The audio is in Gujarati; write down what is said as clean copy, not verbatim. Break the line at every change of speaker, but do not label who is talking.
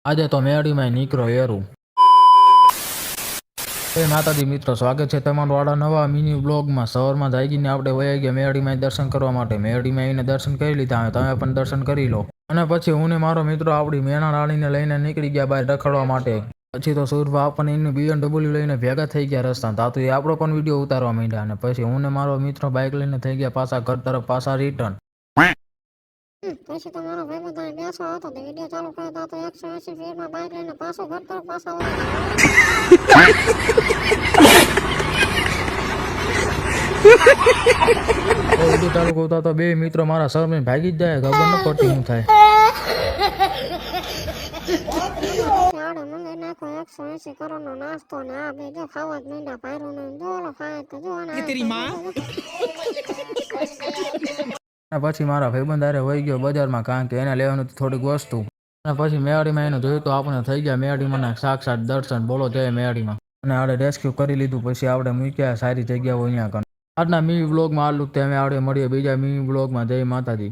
આજે તો મેળીમાં નીકળો એરું. જય માતાજી મિત્રો, સ્વાગત છે તમારું વાળા નવા મિની બ્લોગમાં. સવારમાં જાગીને આપણે વયા ગયા મેળીમાં દર્શન કરવા માટે. મેળીમાં આવીને દર્શન કરી લીધા, તમે પણ દર્શન કરી લો. અને પછી હું ને મારો મિત્રો આપણી મેણા રાણીને લઈને નીકળી ગયા બહાર રખડવા માટે. પછી તો સુરભા આપણને એનું BMW લઈને ભેગા થઈ ગયા રસ્તા. તાતું એ આપણો પણ વિડીયો ઉતારવા માંડ્યા. અને પછી હું ને મારો મિત્રો બાઇક લઈને થઈ ગયા પાછા ઘર તરફ પાછા રિટર્ન.
પછી તો મારો ભાઈ બધા બેસવા હતો તો વિડીયો ચાલુ કર્યો તો 180 સ્પીડમાં બાઇક લઈને પાછો ઘર તરફ પાછા
વિડીયો ચાલુ કરતા તો બે મિત્રો મારા શરમે ભાગી જ જાય, ખબર ન પડતી શું થાય.
આડે મને નાખો 180 કરોડનો નાસ્તો ને આ બે જો ખાવા જ માંડ્યા પાયરો ને જો ઓલો ખાય તો જો અને
અને પછી મારા ભાઈબંધ હારે વહી ગયો બજારમાં, કારણ કે એને લેવાનું થોડીક વસ્તુ. અને પછી મેળીમાં એને જોયું તો આપણે થઈ ગયા મેળીમાં સાક્ષાત દર્શન. બોલો જય મેળીમાં. અને આપણે રેસ્ક્યુ કરી લીધું. પછી આપણે મૂક્યા સારી જગ્યાઓ અહીંયા કણ. આજના મિની બ્લોગમાં આટલું. તમે આપણે મળીએ બીજા મિની બ્લોગમાં. જય માતાજી.